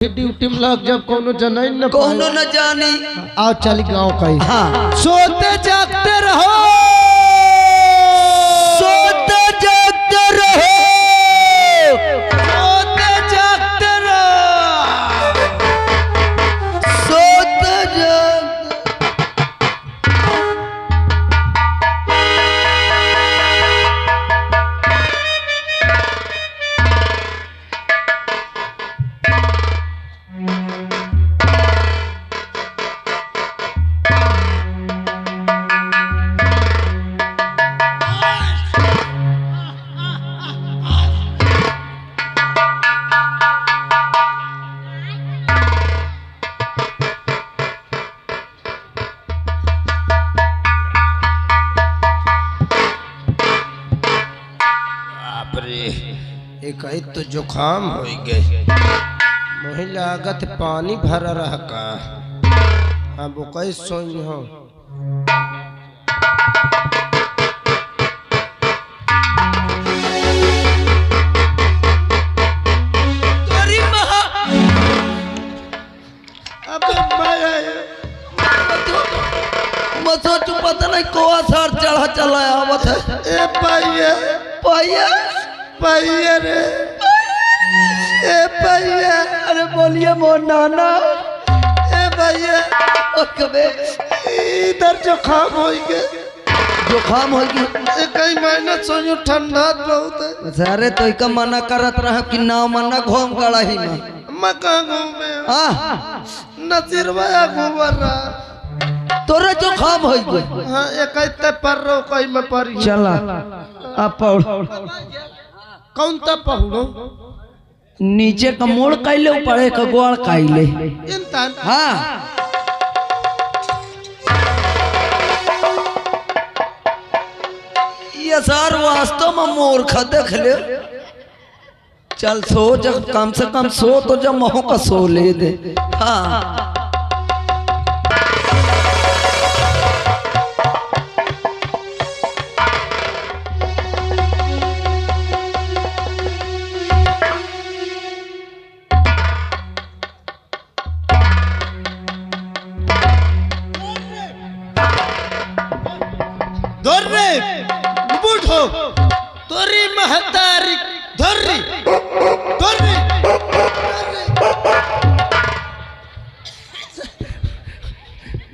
Duty में लग जब कोनो जनाई न कोनो न जानी। आओ चल गांव का ही। हाँ। सोते जागते रहो, सोते जागते रहो, सोते जागते रहो, सोते जागते। एक तो जुखाम हो गए, मोहि लागत पानी भर रहा का। हाँ वो कई सोई हो। तू पता नहीं कोआ सार चढ़ा चला आवत है। ए पाइया पाइया पाइया रे, ए पाइया, अरे बोलिए मोर नाना। ए भैया कबे इधर जुखाम हो गए, जुखाम हो गई। कई महीना सोचो ठंडा बहुत है। अरे तो इका मना करत रहा कि ना मना घूम गड़ा ही में मका घूमे। हाँ नसीरवा घूमर रहा तोरा जुखाम हो गई। हाँ एक पर रो कई में पड़ी। चला आप पौड़ कौन ता पहुड़ो नीचे का मोड़ कैले ऊपर का गोड़ कैले इंसान। हाँ ये सार वास्तव में मूर्ख देख ले। चल सो, जब कम से कम सो तो जब मोह का सो ले दे। हाँ तोरी महतारी धर्री धर्री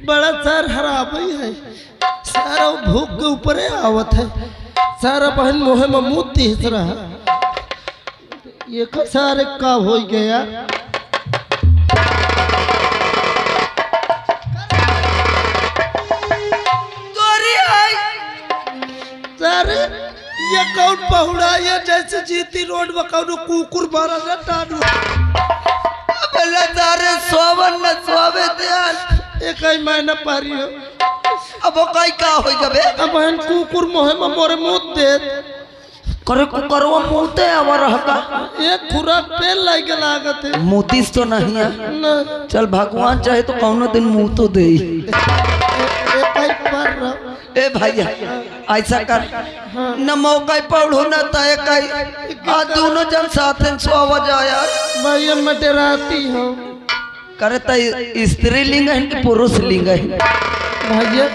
बड़ा सार हराब है। सारा भूख के ऊपर आवत है। सारा बहन मोहे में मुँह तीस रहा। ये सारे का हो गया। सारे ये कौन पहुड़ा, ये जैसे जीती रोड में कौन कुकुर मारा ना टाडू। पहले सारे सोवन न सोवे ध्यान एक ही महीना पारी हो। अब वो कई का हो गबे। अब बहन कुकुर मोहे में मोरे मुँह दे करे कुकरवा मुंहते आवा रहका। एक खुराक पे लगे लागत है। मुतीस तो नहीं है न चल भगवान चाहे तो कौनो दिन मुंह तो दे। ए भैया ऐसा कर न मौका पढ़ो न तय कई आज दोनों जन साथ सोवा जाया। भैया मैं डराती हूँ। करे त स्त्रीलिंग है कि पुरुष लिंग है। भैया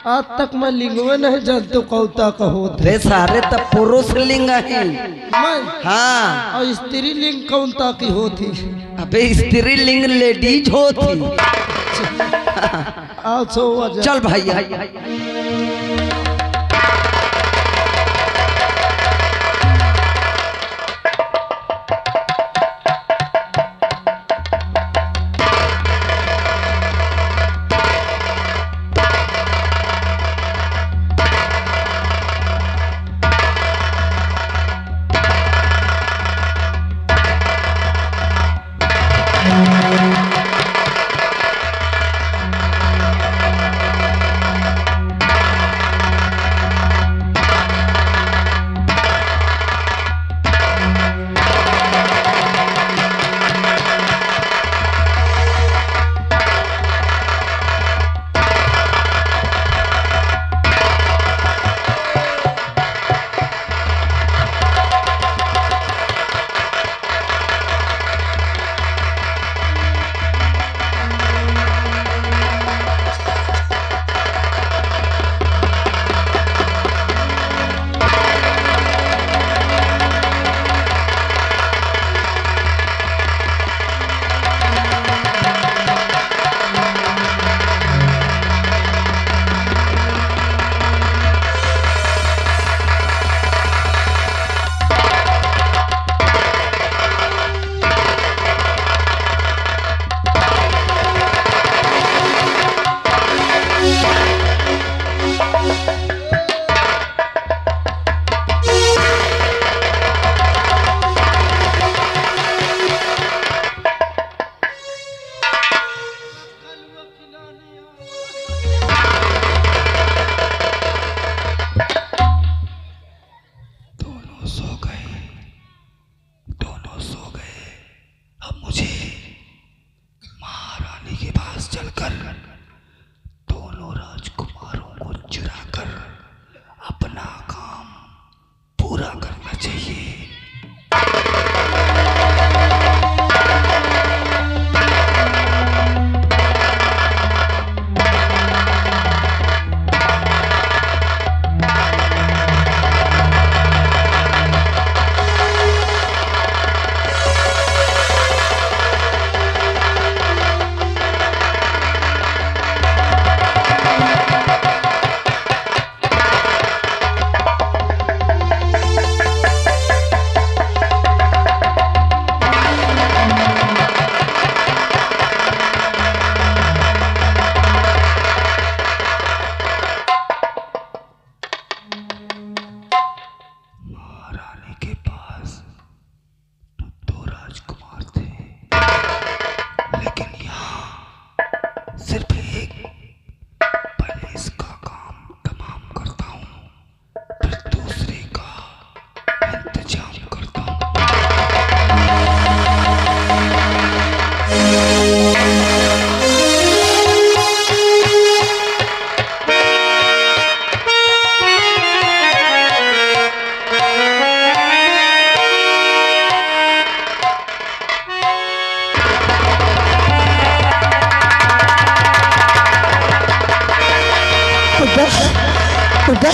आज तक मैं लिंगवे नहीं जानते कौता का होता। रे सारे त पुरुष लिंग है। मैं हाँ और स्त्री लिंग कौनता की होती। अबे स्त्री लिंग लेडीज होती। आओ सो चल भैया। उठा।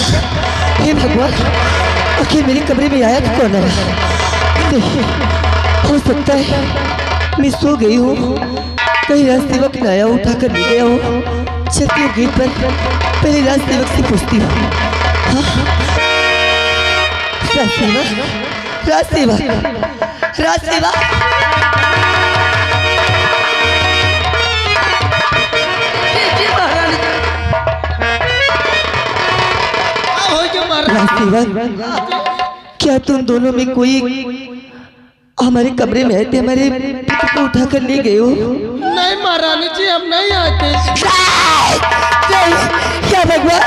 हे भगवान, आखिर मेरे कमरे में आया तो कौन है? नहीं, हो सकता है मैं सो गई हूँ, कहीं राज सेवक न आया उठा कर ले गया हूँ। चलती हूँ गेट पर, पहले राज सेवक से पूछती हूँ। हाँ? राज सेवक, राज सेवक, राज सेवक। राज सेवक, क्या तुम दोनों में कोई हमारे कमरे में आए थे, हमारे पिता को उठा कर ले गए हो? नहीं महारानी जी, हम नहीं आते। क्या भगवान,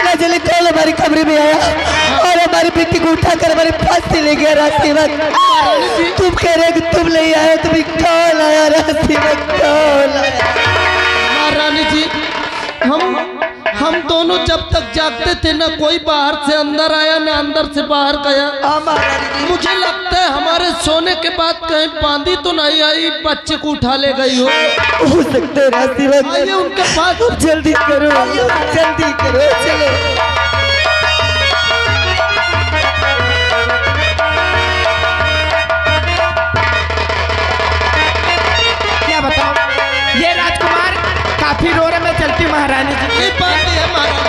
ना चले कौन हमारे कमरे में आया और हमारे बेटी को उठाकर हमारे पास से ले गया? राज सेवक, तुम कह रहे कि तुम नहीं आए, तुम्हें कौन आया? राज सेवक, कौन आया? महारानी जी, हम दोनों जब तक जागते थे ना कोई बाहर से अंदर आया ना अंदर से बाहर गया। मुझे लगता है हमारे सोने के बाद कहीं बांदी तो नहीं आई, बच्चे को उठा ले गई हो सकता है। राज सेवक, आइए उनके पास, जल्दी करो, जल्दी करो, चलो। क्या बताओ, ये राजकुमार काफी रो रहे। मैं चलती हूँ महारानी जी। ये बात है महारानी।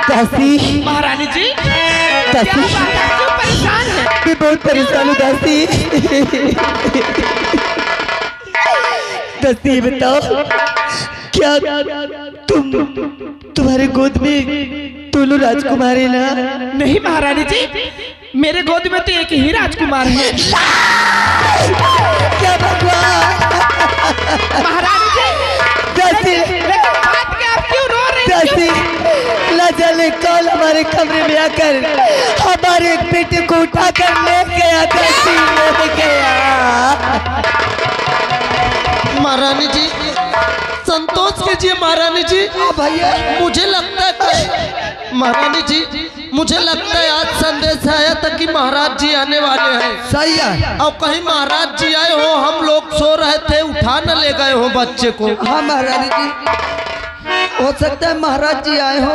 दासी, महारानी जी दासी, क्यों परेशान है? मैं बहुत परेशान हूँ दासी। दासी बताओ, क्या तुम्हारे गोद में दोनों राजकुमार है ना? नहीं महारानी जी, मेरे गोद में तो एक ही राजकुमार है। क्या भगवान? महारानी जी, लेकिन बात क्या, आप क्यों रो रही हैं? दासी, ला जाने कौन हमारे कमरे में आकर हमारे बेटे को उठाकर ले गया? दासी, ले गया। महारानी जी संतोष कीजिए। महारानी जी भैया, मुझे लगता है महारानी जी, मुझे लगता है आज संदेश आया था कि महाराज जी आने वाले हैं। सही है। और कहीं महाराज जी आए हो, हम लोग सो रहे थे, उठा न ले गए हो बच्चे को। हाँ महारानी जी, हो सकता है महाराज जी आए हो।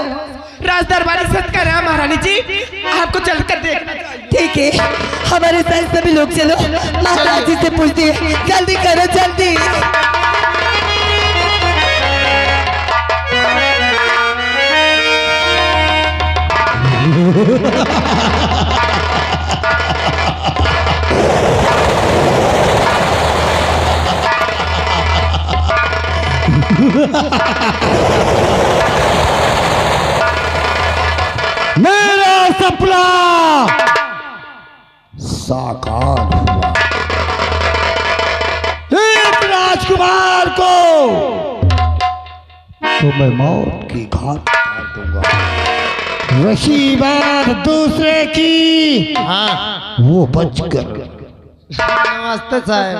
राज दरबारी सत्कार है महारानी जी, आपको चलकर देखना चाहिए। ठीक है, हमारे साथ सभी लोग चलो, महाराज जी से पूछते हैं। जल्दी करो, जल्दी। मेरा सपना साकार हुआ। एक राजकुमार को तो मैं मौत की घाट उतार दूंगा। रही बात दूसरे की, हाँ वो बच कर। नमस्ते साहब।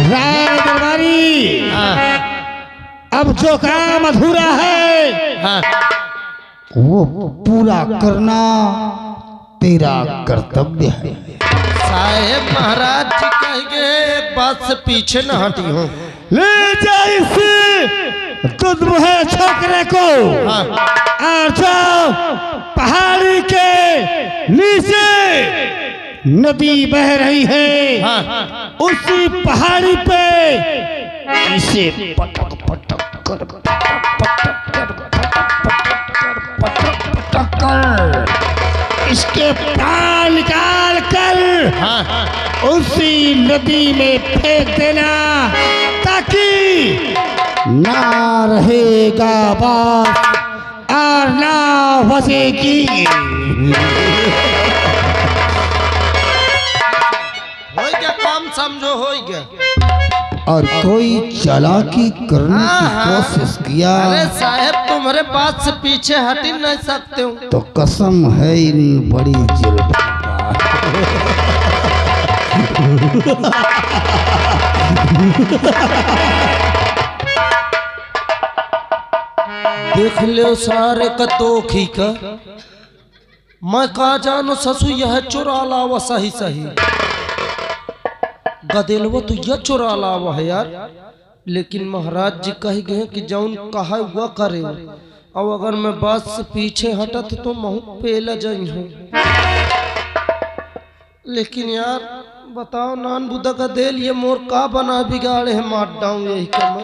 राय दरबारी, हाँ अब जो काम अधूरा है हाँ वो पूरा करना तेरा कर्तव्य है। साहेब महाराज जी कहेंगे एक बात से पीछे न हटी हो। ले जा इस दुधमुहे छोकरे को हाँ और जाओ पहाड़ी के नीचे नदी बह रही है, हाँ उसी पहाड़ी पे इसे पटक पटक कर इसके प्राण निकाल कर हाँ उसी नदी में फेंक देना, ताकि ना रहेगा बात और ना बचेगी। हो गया काम, समझो हो गया। और कोई चालाकी करने की कोशिश किया अरे साहेब तुम्हारे बात से पीछे हट ही नहीं सकते हो। तो कसम है इन बड़ी जुल्म देख लो सारे का तो खी का, मैं कहा जानो ससु यह चुरा लावा सही सही। गदेलवा तो यह चुरा लावा है यार, लेकिन महाराज जी कह गए कि जौन कहा वह करे, और अगर मैं बात से पीछे हटत तो महू पेला जाई हूँ। लेकिन यार बताओ नान बुद्धा का देल ये मोर का बना बिगाड़े है, मार डाऊं यही कम।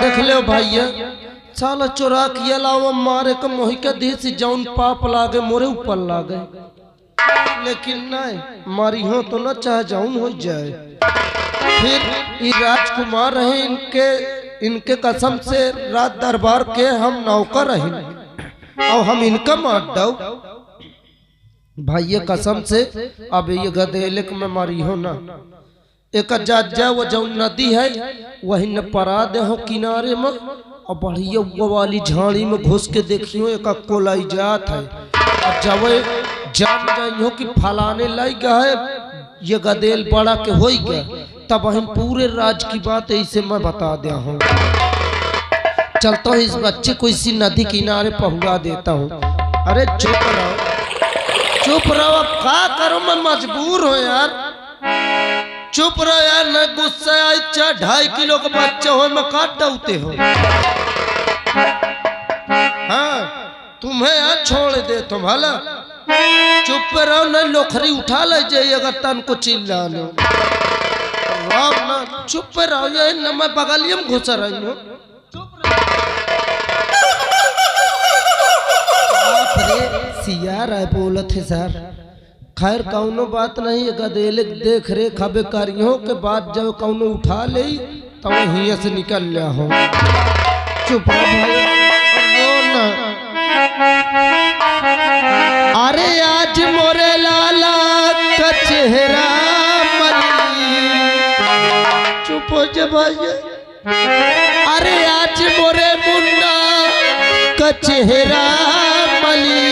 देख ले भैया साला चुरा किया लावा मारे का मोही का दी से जौन पाप लागे मोरे ऊपर लागे, लेकिन नहीं मारी हो तो न चाहे जाऊन हो जाए। फिर ये राजकुमार रहे, इनके कसम से रात दरबार के हम नौकर रहे और हम इनका मार दो भाई कसम से। अब ये गदेले में मारी हो ना, एक जा वो जो नदी है वही न परा दे हो किनारे में, और बढ़िया वो वाली झाड़ी में घुस के देखियो एक कोलाई जात है, और जब जान जाइयो कि फलाने लग है ये गदेल बड़ा के हो गया, तब हम पूरे राज की बात ऐसे मैं बता दिया हूँ। चलता हूँ इस बच्चे को इसी नदी किनारे पहुंचा देता हूँ। अरे चुप रहो चुप रहो, क्या करो मैं मजबूर हूँ यार, चुप रहो यार, न गुस्सा आई। 2.5 किलो का बच्चा हो मैं काट डालते हो। हाँ तुम्हें यार छोड़ दे तुम भला, चुप रहो न लोखरी उठा ले जाइए अगर तन को चिल्ला लो। ना चुप रहो ये न मैं बगलिए में घुस रही हूँ। सिया राय बोलत है सर, खैर कौनो बात नहीं है, गदेले देख रेख हबे करियो के बाद जब कौनो उठा ले तो हिया से निकल लिया हो। चुप भाई ना। अरे आज मोरे लाला का चेहरा मली, चुप हो जा भाई। अरे आज मोरे मुन्ना का चेहरा मली,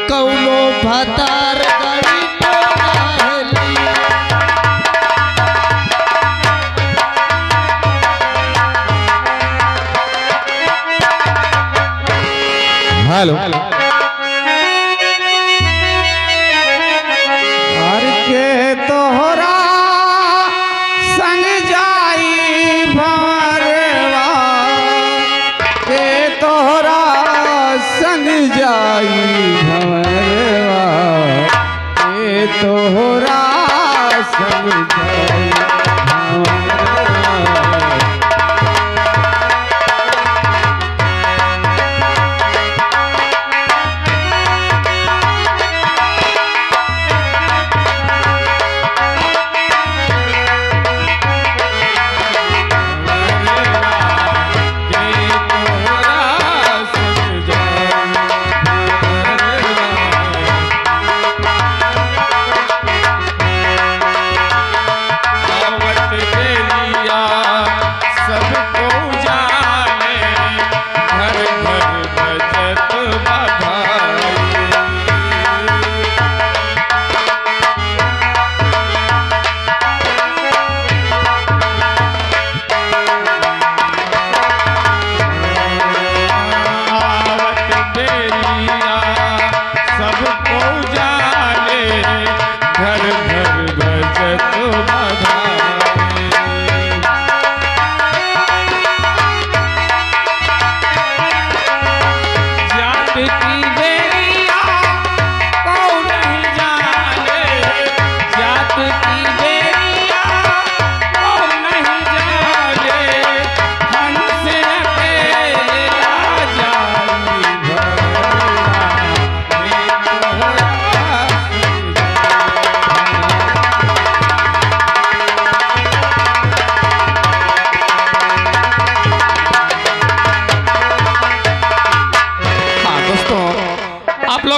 कौनो भतार गाड़ी हेलो हर के तोहरा संग जाई भंवरवा, के तोहरा संग जाई भंवरवा, के तोहरा संग जाई भंवरवा।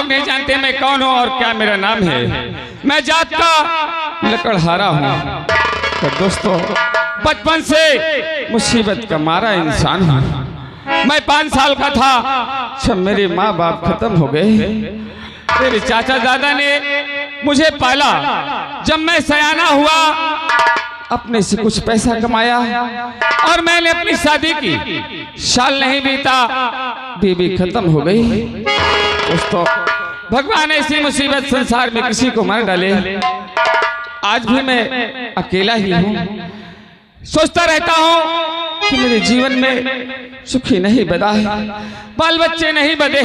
नहीं जानते मैं कौन हूँ और क्या मेरा नाम है। मैं जात का लकड़हारा हूँ। तो दोस्तों बचपन से मुसीबत का मारा इंसान हूँ। मैं 5 साल का था जब मेरे माँ बाप खत्म हो गए। मेरे चाचा दादा ने मुझे पाला। जब मैं सयाना हुआ अपने से कुछ पैसा कमाया और मैंने अपनी शादी की। साल नहीं बीता बीवी खत्म हो गई। दोस्तों भगवान ऐसी मुसीबत संसार में किसी को मार डाले। आज भी मैं अकेला ही हूँ। सोचता रहता हूँ कि मेरे जीवन में सुखी नहीं बदा है, बाल बच्चे नहीं बदे,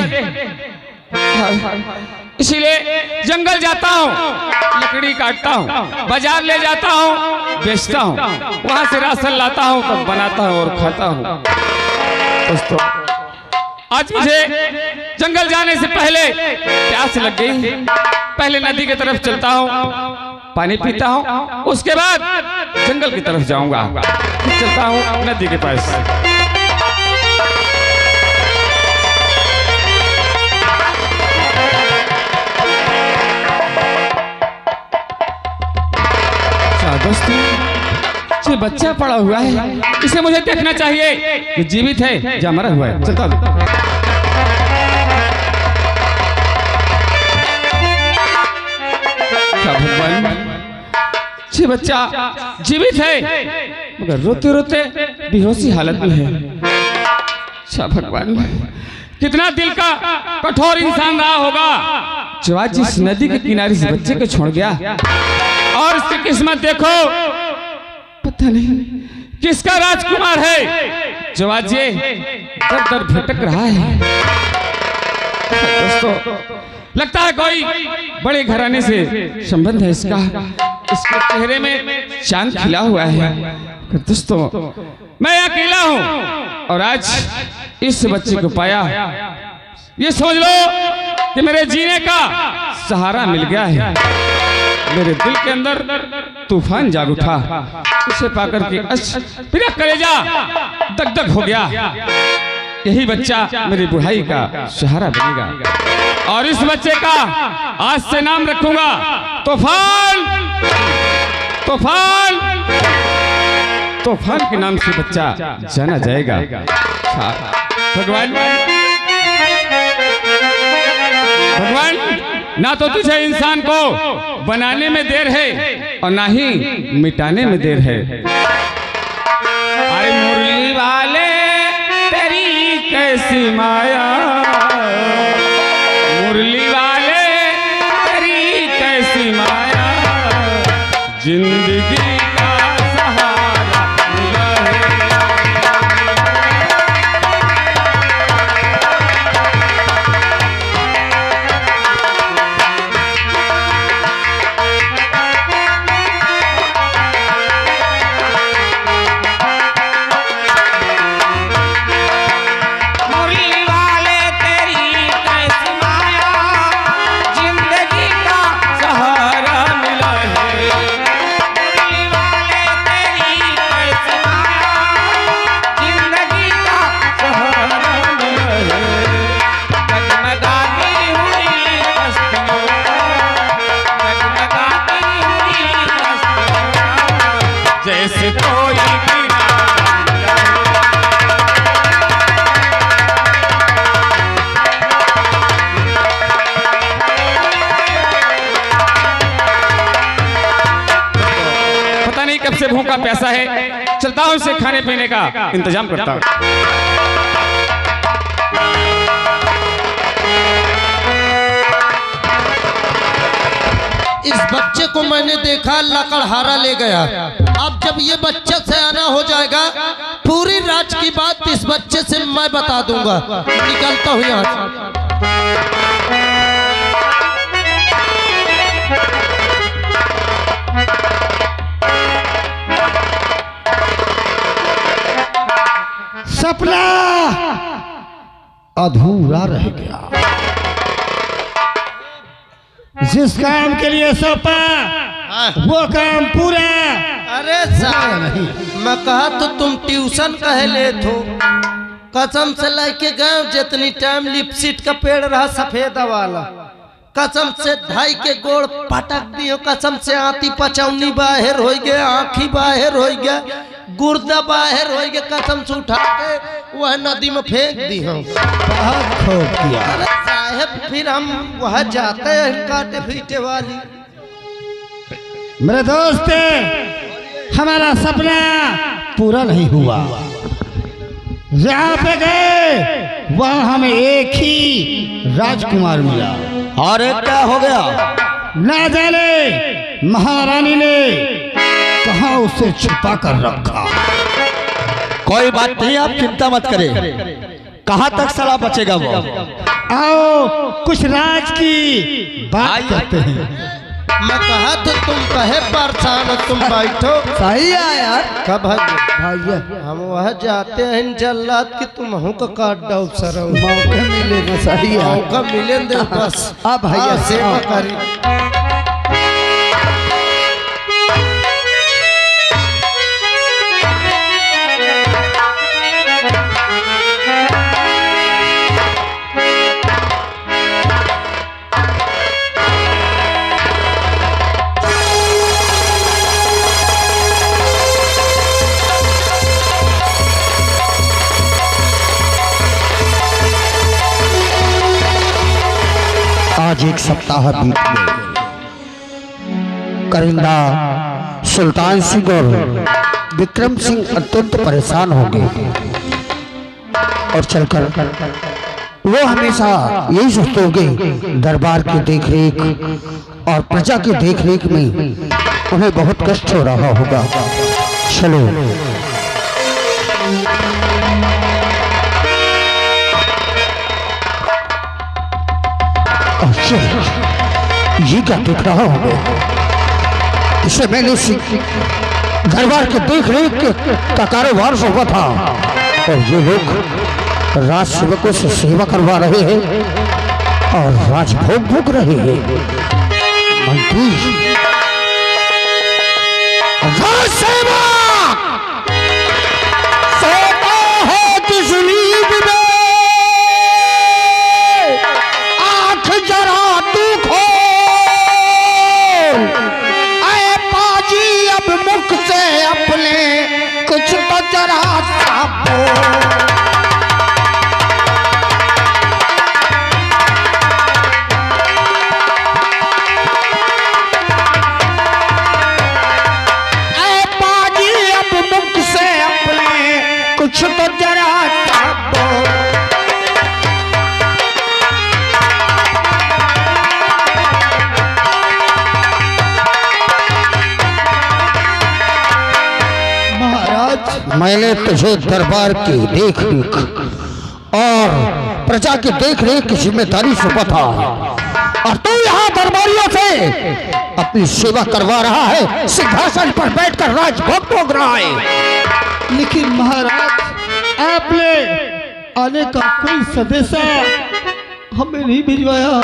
इसीलिए जंगल जाता हूँ, लकड़ी काटता हूँ, बाजार ले जाता हूँ, बेचता हूँ, वहां से राशन लाता हूँ, तब बनाता हूँ और खाता हूँ। दोस्तों, आज मुझे जंगल जाने से पहले प्यास लग गई। पहले नदी की तरफ चलता हूँ, पानी पीता हूँ, उसके बाद जंगल की तरफ जाऊंगा। फिर चलता हूँ नदी के पास। दोस्तों, ये बच्चा पड़ा हुआ है, इसे मुझे देखना चाहिए कि जीवित है या मरा हुआ है। चलता हूं। क्या भगवान, ये बच्चा जीवित है मगर रोते रोते बेहोशी हालत में है। अच्छा भगवान, कितना दिल का कठोर इंसान रहा होगा जो आज इस नदी के किनारे से बच्चे को छोड़ गया। और इसकी किस्मत देखो, पता नहीं किसका राजकुमार है जो आज ये दर दर भटक रहा है। दोस्तों, लगता है कोई बड़े घराने से संबंध है इसका। इसके चेहरे में चांद खिला हुआ है। दोस्तों, मैं अकेला हूँ और आज इस बच्चे को पाया, ये समझ लो कि मेरे जीने का सहारा मिल गया है। मेरे दिल के अंदर तूफान जाग उठा, उसे पाकर के मेरा कलेजा दग दग हो गया। यही बच्चा मेरी बुढ़ाई का सहारा बनेगा और इस बच्चे का आज से नाम रखूंगा तूफान। तूफान, तूफान के नाम से बच्चा जाना जाएगा। भगवान, भगवान, ना तो तुझे इंसान को बनाने में देर है और ना ही मिटाने में देर है। अरे मुरली वाले तेरी कैसी माया, मुरली वाले तेरी कैसी माया, जिंदगी का सहारा मिला है। जैसे कोई पता नहीं कब से भूखा प्यासा है। चलता हूँ उसे खाने पीने का इंतजाम करता हूँ। इस बच्चे को मैंने देखा, लकड़हारा ले गया। अब जब ये बच्चा सयाना हो जाएगा, पूरी राज की बात इस बच्चे से मैं बता दूंगा। निकलता हूँ यहाँ से। सपना अधूरा रह गया। जिस काम के लिए सौंपा वो काम पूरा। अरे साहब, मैं कहा तो तुम ट्यूशन कहे ले थो। कसम से लेके गए, जितनी टाइम लिपसीट का पेड़ रहा सफेदा वाला, कसम से ढाई के गोड़ पटक दियो। कसम से आती पचौनी बाहर हो गया, आँखी बाहर हो गया, गुर्दा बाहर हो गया। कसम से उठा के वह नदी में फेंक दी हम। बहुत खूब किया। अरे साहब, फिर हम वह जाते हैं काटे पीटे वाली। मेरे दोस्त, हमारा सपना पूरा नहीं हुआ। जहाँ पे गए वहाँ हमें एक ही राजकुमार मिला। और क्या हो गया? ना जाने महारानी ने कहाँ उसे छुपा कर रखा। कोई बात नहीं, आप चिंता मत करें। कहाँ तक सलाह बचेगा वो? आओ कुछ राज की बात करते हैं। मैं कहा तो तुम कहे परेशान हो, तुम बैठो। सही है यार। कब भैया हम वह जाते हैं जल्लाद की तुम हूँ का काट दो सर मौका मिलेगा। सही है। मौका मिले दे बस। हाँ भैया, हाँ, सेवा हाँ। करी। आज एक सप्ताह बीत गए। करिंदा, सुल्तान सिंह और विक्रम सिंह अत्यंत परेशान हो गए और चलकर वो हमेशा यही सोचते होंगे दरबार की देखरेख और प्रजा की देखरेख में उन्हें बहुत कष्ट हो रहा होगा। चलो ये क्या देख रहा हूँ? इसे मैंने दरबार के देख रेख का कारोबार सौंपा था और ये लोग राज सेवकों से सेवा करवा रहे हैं और राजभोग भोग रहे हैं। मंत्री, राज सेवक सोता है किस नींद में, आंख जरा तू खोल। ऐ पाजी अब मुख से अपने कुछ तो जरा सा बोल। ऐ पाजी अब मुख से अपने कुछ तो जरा सा बोल। मैंने तुझे दरबार की देख रेख और प्रजा की देख रेख की जिम्मेदारी सौंपा था और तू यहाँ दरबारियों से अपनी सेवा करवा रहा है, सिंहासन पर बैठकर राजभोग भोग रहा है। लेकिन महाराज आपने आने का कोई संदेशा हमें नहीं भिजवाया।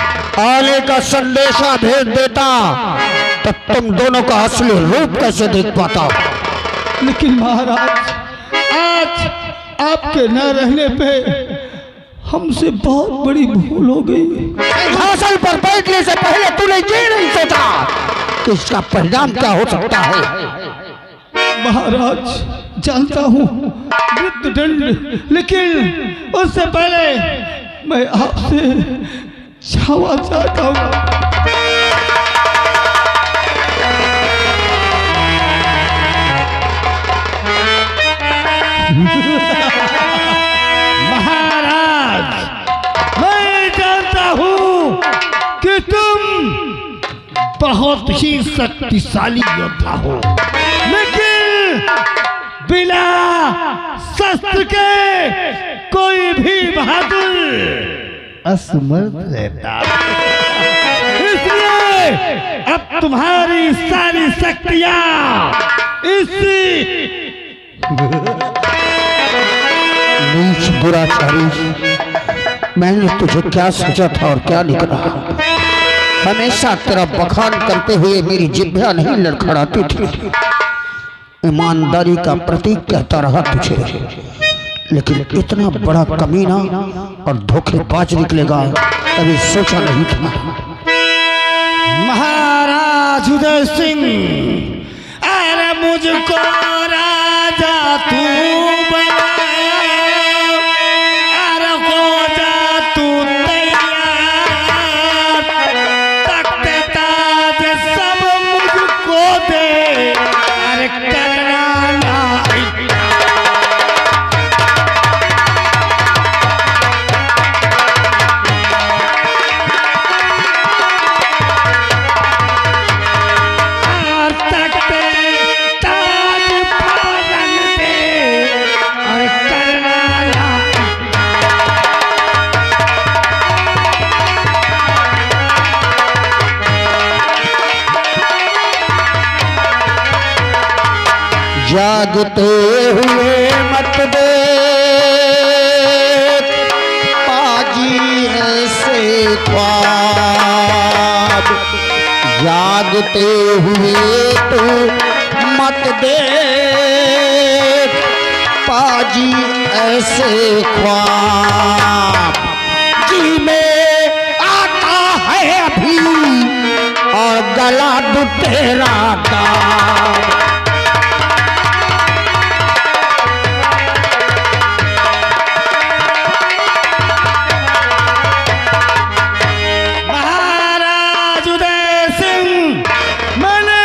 आने का संदेशा भेज देता तो तुम दोनों का असली रूप कैसे देख पाता। लेकिन महाराज आज आपके न रहने पे हमसे बहुत बड़ी भूल हो गई। सिंहासन पर बैठने से पहले तूने ये नहीं सोचा कि इसका परिणाम क्या हो सकता है। महाराज जानता हूँ मृत्युदंड, लेकिन उससे पहले मैं आपसे क्षमा चाहता हूँ। महाराज मैं जानता हूँ कि तुम बहुत ही शक्तिशाली योद्धा हो, लेकिन बिना शस्त्र के कोई भी बहादुर असमर्थ रहता। इसलिए अब तुम्हारी सारी शक्तियां इसी नीच दुराचारी, मैंने तुझे क्या सोचा था और क्या निकला। हमेशा तेरा बखान करते हुए मेरी जिह्वा नहीं लड़खड़ाती थी। ईमानदारी का प्रतीक कहता रहा तुझे, लेकिन इतना बड़ा कमीना और धोखेबाज निकलेगा कभी सोचा नहीं था। महाराज उदय सिंह, अरे मुझको राजा तू बना, अरे हो जा तू तैयार, तख्त ताज सब मुझको दे, अरे करना ना जागते हुए मत देख पाजी ऐसे ख्वाब, जागते हुए तू मत देख पाजी ऐसे ख्वाब। जी में आता है अभी और गला दू तेरा का। महाराज उदय सिंह, मैंने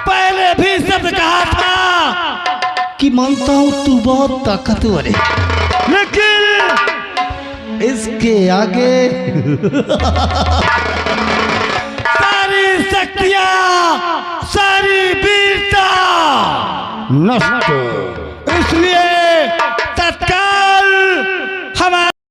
पहले भी सब कहा था कि मानता हूं तू बहुत ताकतवर है, लेकिन इसके आगे सारी शक्तियां, सारी वीरता नष्ट। इसलिए